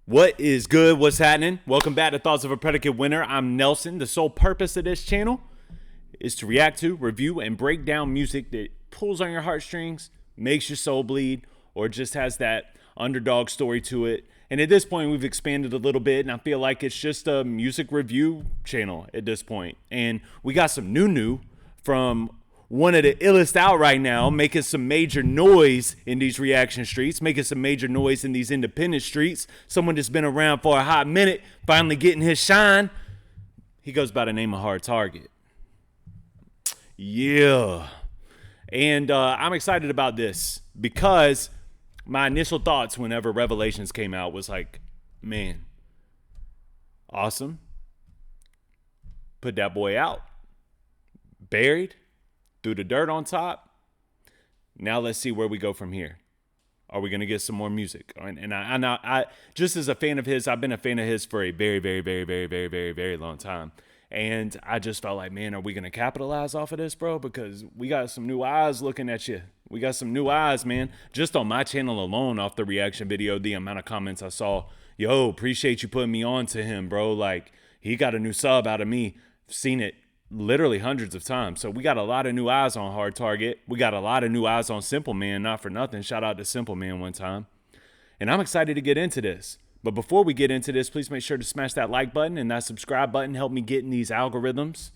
What is good? What's happening? Welcome back to Thoughts of a Predicate Winner. I'm Nelson. The sole purpose of this channel is to react to, review, and break down music that pulls on your heartstrings, makes your soul bleed, or just has that underdog story to it. And at this point, we've expanded a little bit, and I feel like it's just a music review channel at this point. And we got some new from one of the illest out right now, making some major noise in these reaction streets, making some major noise in these independent streets. Someone that's been around for a hot minute, finally getting his shine. He goes by the name of Hard Target. Yeah. And I'm excited about this because my initial thoughts whenever Revelations came out was like, man, awesome. Put that boy out. Buried. Threw the dirt on top. Now let's see where we go from here. Are we going to get some more music? And I just as a fan of his, I've been a fan of his for a very long time. And I just felt like, man, are we going to capitalize off of this, bro? Because we got some new eyes looking at you. We got some new eyes, man. Just on my channel alone, off the reaction video, the amount of comments I saw, yo, appreciate you putting me on to him, bro. Like, he got a new sub out of me. Seen it literally hundreds of times. So we got a lot of new eyes on Hard Target. We got a lot of new eyes on Simple Man, not for nothing. Shout out to Simple Man one time. And I'm excited to get into this. But before we get into this, please make sure to smash that like button and that subscribe button. Help me get in these algorithms.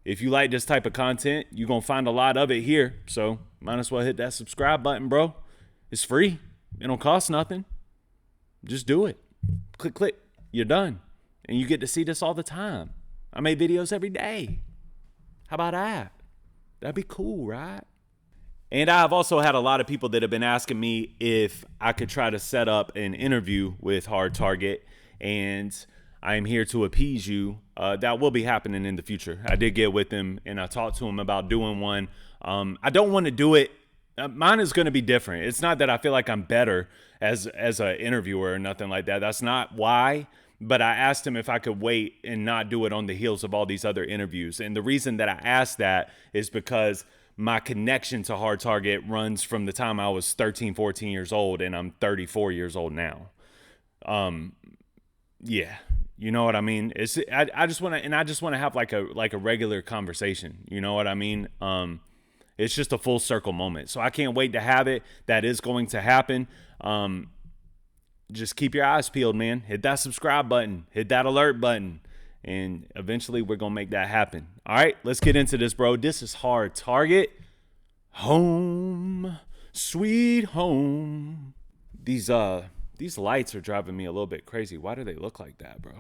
If you like this type of content, you're going to find a lot of it here. So might as well hit that subscribe button, bro. It's free. It don't cost nothing. Just do it. Click. You're done. And you get to see this all the time. I make videos every day. How about that? That'd be cool, right? And I've also had a lot of people that have been asking me if I could try to set up an interview with Hard Target, and I am here to appease you. That will be happening in the future. I did get with him, and I talked to him about doing one. I don't want to do it. Mine is going to be different. It's not that I feel like I'm better as an interviewer or nothing like that. That's not why. But I asked him if I could wait and not do it on the heels of all these other interviews. And the reason that I asked that is because my connection to Hard Target runs from the time I was 13, 14 years old, and I'm 34 years old now. Yeah, you know what I mean? I just want to have like a regular conversation. You know what I mean? It's just a full circle moment. So I can't wait to have it. That is going to happen. Just keep your eyes peeled, man. Hit that subscribe button. Hit that alert button. And eventually we're going to make that happen. All right, let's get into this, bro. This is Hard Target. Home, sweet home. These lights are driving me a little bit crazy. Why do they look like that, bro?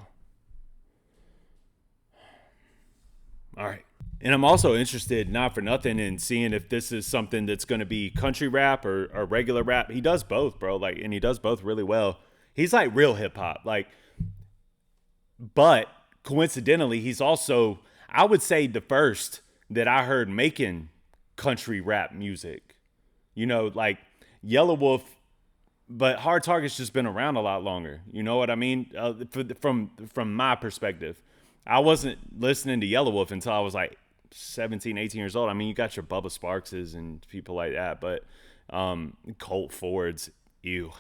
All right. And I'm also interested, not for nothing, in seeing if this is something that's going to be country rap or regular rap. He does both, bro. Like, and he does both really well. He's like real hip hop, but coincidentally, he's also, I would say, the first that I heard making country rap music. You know, like Yellow Wolf, but Hard Target's just been around a lot longer. You know what I mean? From my perspective, I wasn't listening to Yellow Wolf until I was like 17, 18 years old. I mean, you got your Bubba Sparkses and people like that, but Colt Fords, ew.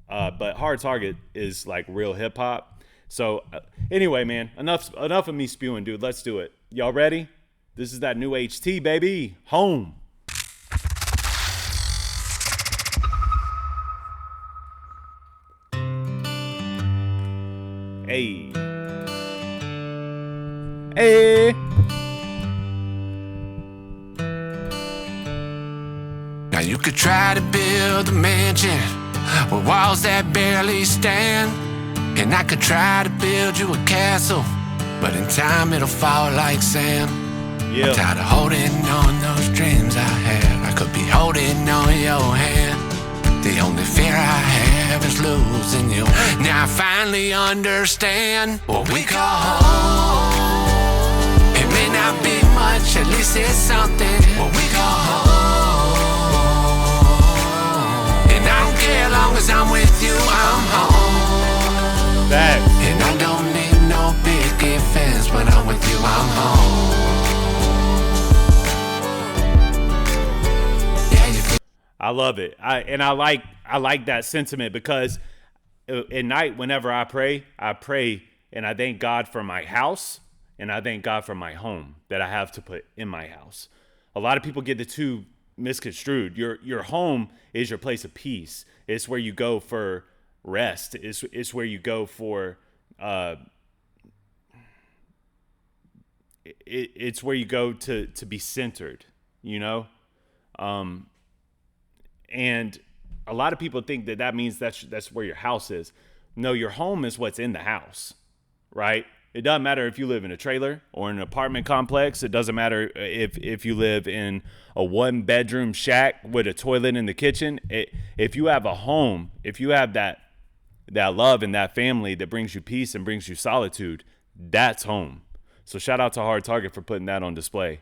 But Hard Target is like real hip hop. So anyway, man, enough of me spewing, dude. Let's do it. Y'all ready? This is that new HT, baby. Home. Hey. Hey. Now you could try to build a mansion with walls that barely stand, and I could try to build you a castle, but in time it'll fall like sand. Yeah. I'm tired of holding on those dreams I had. I could be holding on your hand. The only fear I have is losing you. Now I finally understand what we call home. It may not be much, at least it's something. What we call home. And I don't care, as long as I'm with you, I'm home. Back. And I don't need no big fence. When I'm with you, I'm home. I love it. I like that sentiment because at night, whenever I pray and I thank God for my house and I thank God for my home that I have to put in my house. A lot of people get the two misconstrued. Your home is your place of peace. It's where you go for rest. It's where you go for it's where you go to be centered, you know? And a lot of people think that means that's where your house is. No, your home is what's in the house, right? It doesn't matter if you live in a trailer or in an apartment complex. It doesn't matter if you live in a 1-bedroom shack with a toilet in the kitchen. If you have a home, if you have that love and that family that brings you peace and brings you solitude, that's home. So shout out to Hard Target for putting that on display.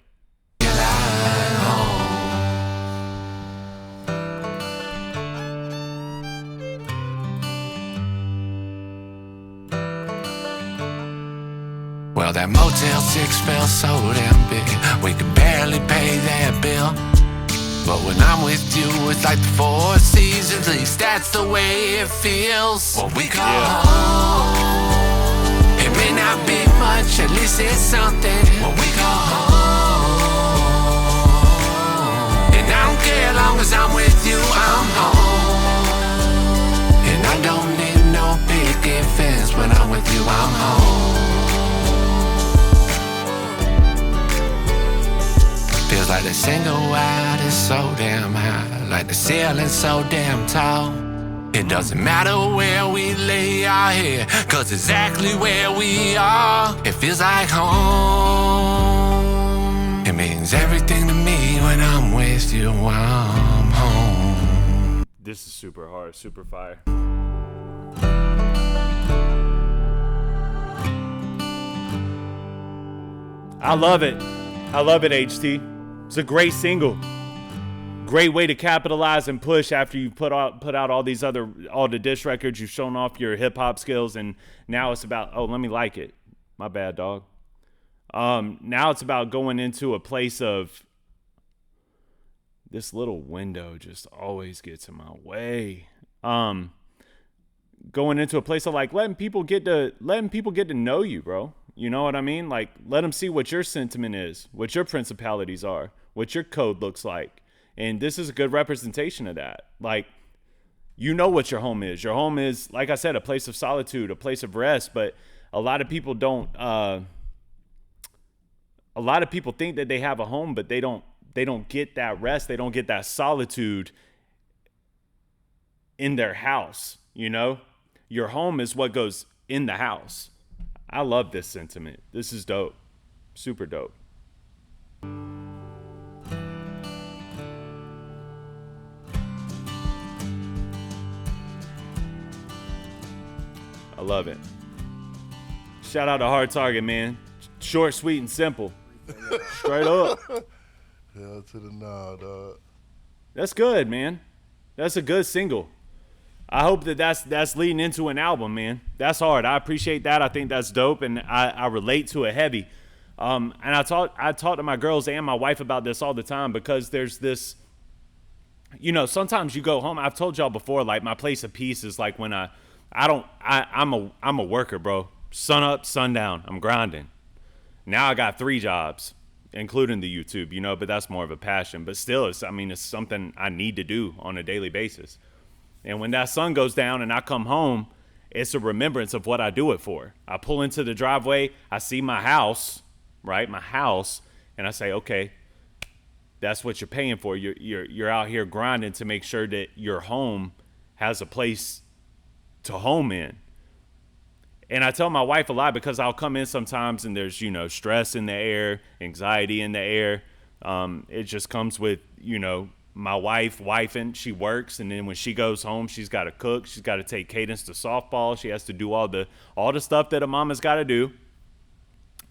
Well, that Motel 6 felt so damn big, we could barely pay that bill. But when I'm with you, it's like the Four Seasons, at least that's the way it feels. What we call home, it may not be much, at least it's something. What we call home, and I don't care, as long as I'm with you, I'm home. And I don't need no picket fence, when I'm with you, I'm home. Feels like the single wide is so damn high, like the ceiling's so damn tall. It doesn't matter where we lay our head, cause exactly where we are, it feels like home. It means everything to me when I'm with you, I'm home. This is super hard, super fire. I love it. I love it, HT. It's a great single. Great way to capitalize and push after you put out all the diss records. You've shown off your hip hop skills, and now it's about, let me like it. My bad, dog. Now it's about going into a place of, this little window just always gets in my way. Going into a place of like letting people get to know you, bro. You know what I mean? Like, let them see what your sentiment is, what your principalities are, what your code looks like. And this is a good representation of that. Like, you know what your home is. Your home is, like I said, a place of solitude, a place of rest. But a lot of people don't. A lot of people think that they have a home, but they don't get that rest. They don't get that solitude in their house. You know, your home is what goes in the house. I love this sentiment. This is dope. Super dope. I love it. Shout out to Hard Target, man. Short, sweet, and simple. Straight up. Yeah, to the nah, dog. That's good, man. That's a good single. I hope that's leading into an album, man. That's hard. I appreciate that. I think that's dope, and I relate to it heavy. And I talk to my girls and my wife about this all the time, because there's this, you know, sometimes you go home. I've told y'all before, like, my place of peace is like when I'm a worker, bro. Sun up, sun down. I'm grinding. Now I got 3 jobs, including the YouTube, you know, but that's more of a passion. But still, it's something I need to do on a daily basis. And when that sun goes down and I come home, it's a remembrance of what I do it for. I pull into the driveway, I see my house, right? My house, and I say, okay, that's what you're paying for. You're out here grinding to make sure that your home has a place to home in. And I tell my wife a lot, because I'll come in sometimes and there's, you know, stress in the air, anxiety in the air. It just comes with, you know, my wifing, she works, and then when she goes home, she's got to cook, she's got to take Cadence to softball, she has to do all the stuff that a mama's got to do.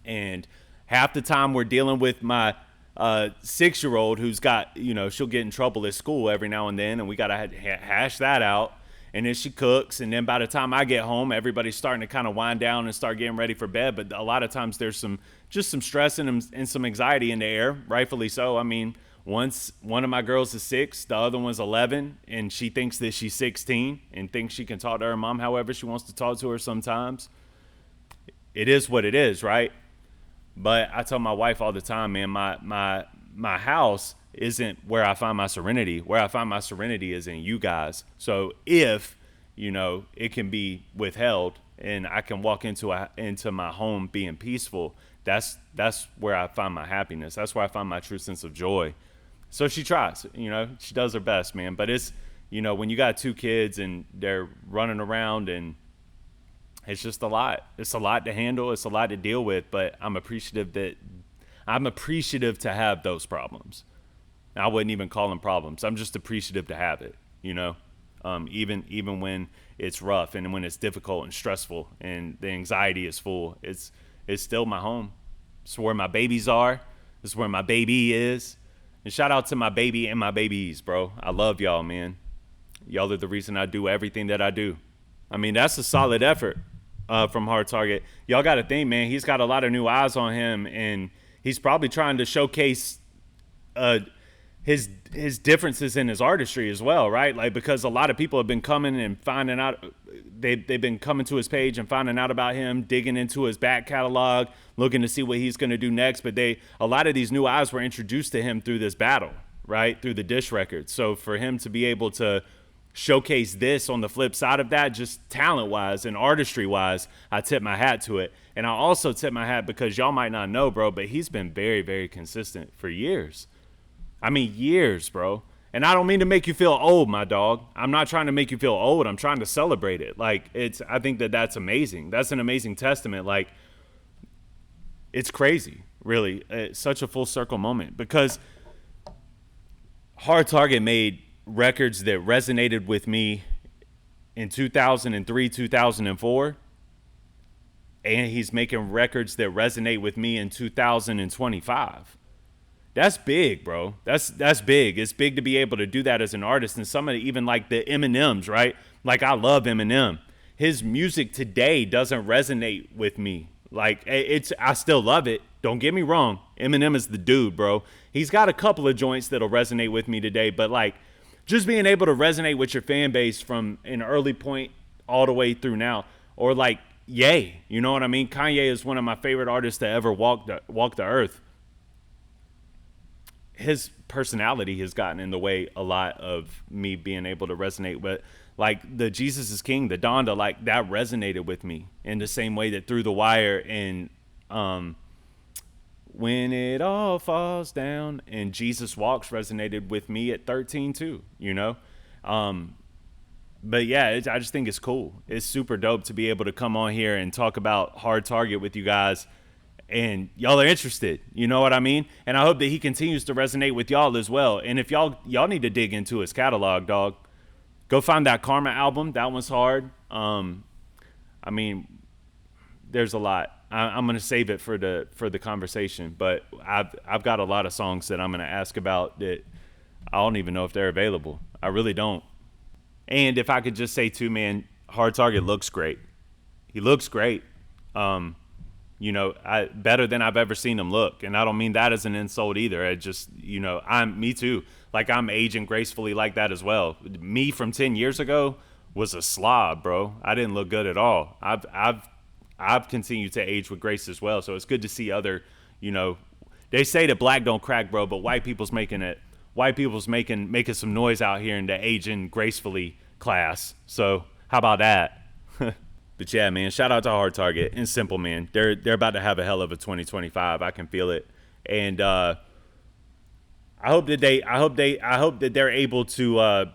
And half the time we're dealing with my 6-year-old who's got, you know, she'll get in trouble at school every now and then, and we got to hash that out. And then she cooks, and then by the time I get home, everybody's starting to kind of wind down and start getting ready for bed. But a lot of times there's some stress and some anxiety in the air, rightfully so. I mean, One of my girls is 6, the other one's 11, and she thinks that she's 16 and thinks she can talk to her mom however she wants to talk to her sometimes. It is what it is, right? But I tell my wife all the time, man, my house isn't where I find my serenity. Where I find my serenity is in you guys. So if, it can be withheld and I can walk into my home being peaceful, that's where I find my happiness. That's where I find my true sense of joy. So she tries, she does her best, man. But it's, when you got 2 kids and they're running around, and it's just a lot. It's a lot to handle. It's a lot to deal with. But I'm appreciative to have those problems. I wouldn't even call them problems. I'm just appreciative to have it, even when it's rough and when it's difficult and stressful and the anxiety is full. It's still my home. It's where my babies are. It's where my baby is. And shout out to my baby and my babies, bro. I love y'all, man. Y'all are the reason I do everything that I do. I mean, that's a solid effort from Hard Target. Y'all got to think, man, he's got a lot of new eyes on him, and he's probably trying to showcase his differences in his artistry as well, right? Like, because a lot of people have been coming and finding out, they've been coming to his page and finding out about him, digging into his back catalog, looking to see what he's going to do next. But a lot of these new eyes were introduced to him through this battle, right? Through the Dish record. So for him to be able to showcase this on the flip side of that, just talent-wise and artistry-wise, I tip my hat to it. And I also tip my hat because y'all might not know, bro, but he's been very, very consistent for years. I mean, years, bro. And I don't mean to make you feel old, my dog. I'm not trying to make you feel old. I'm trying to celebrate it. Like, I think that's amazing. That's an amazing testament. Like, it's crazy, really. It's such a full circle moment because Hard Target made records that resonated with me in 2003, 2004. And he's making records that resonate with me in 2025. That's big, bro. That's big. It's big to be able to do that as an artist. And some of even like the Eminems, right? Like, I love Eminem. His music today doesn't resonate with me. Like, I still love it. Don't get me wrong. Eminem is the dude, bro. He's got a couple of joints that'll resonate with me today. But like, just being able to resonate with your fan base from an early point all the way through now, or like Ye, you know what I mean? Kanye is one of my favorite artists to ever walk the earth. His personality has gotten in the way a lot of me being able to resonate with, like, the Jesus is King, the Donda, like, that resonated with me in the same way that Through the Wire and When It All Falls Down and Jesus Walks resonated with me at 13 too, But yeah, I just think it's cool. It's super dope to be able to come on here and talk about Hard Target with you guys. And y'all are interested, you know what I mean? And I hope that he continues to resonate with y'all as well. And if y'all need to dig into his catalog, dog, go find that Karma album. That one's hard. I mean, there's a lot. I'm gonna save it for the conversation. But I've got a lot of songs that I'm gonna ask about that I don't even know if they're available. I really don't. And if I could just say too, man, Hard Target looks great. He looks great. Better than I've ever seen him look. And I don't mean that as an insult either. I just, me too. Like, I'm aging gracefully like that as well. Me from 10 years ago was a slob, bro. I didn't look good at all. I've continued to age with grace as well. So it's good to see other, they say that black don't crack, bro, but white people's making some noise out here in the aging gracefully class. So how about that? But yeah, man, shout out to Hard Target and Simple, man. They're about to have a hell of a 2025. I can feel it. And I hope that they're able to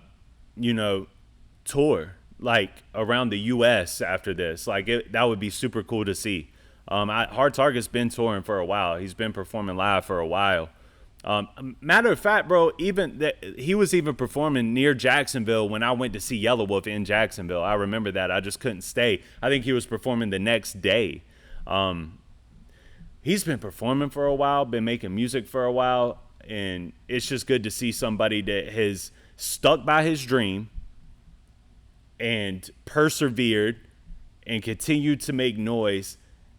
tour like around the US after this. Like, that would be super cool to see. Hard Target's been touring for a while. He's been performing live for a while. Matter of fact, bro, he was even performing near Jacksonville when I went to see Yellow Wolf in Jacksonville. I remember that. I just couldn't stay. I think he was performing the next day. He's been performing for a while, been making music for a while, and it's just good to see somebody that has stuck by his dream and persevered and continued to make noise.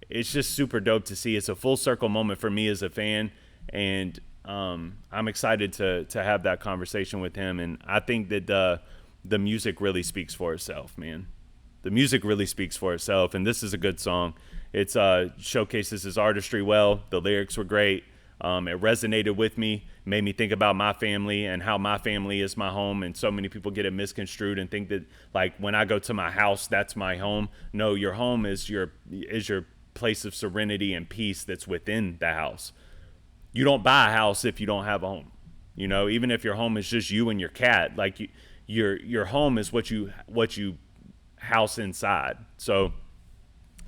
It's just super dope to see. It's a full circle moment for me as a fan. And I'm excited to have that conversation with him, and I think that the music really speaks for itself, man. The music really speaks for itself, and this is a good song. It showcases his artistry well. The lyrics were great. It resonated with me, made me think about my family and how my family is my home. And so many people get it misconstrued and think that, like, when I go to my house, that's my home. No, your home is your place of serenity and peace that's within the house. You don't buy a house if you don't have a home. You know, even if your home is just you and your cat, like your home is what you house inside. So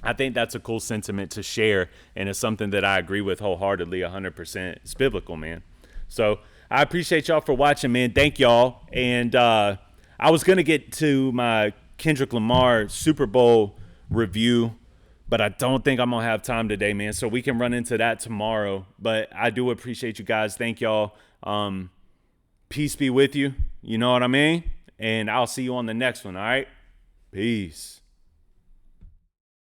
I think that's a cool sentiment to share, and it's something that I agree with wholeheartedly, 100%. It's biblical, man. So I appreciate y'all for watching, man. Thank y'all. And I was going to get to my Kendrick Lamar Super Bowl review, but I don't think I'm going to have time today, man. So we can run into that tomorrow. But I do appreciate you guys. Thank y'all. Peace be with you. You know what I mean? And I'll see you on the next one, all right? Peace.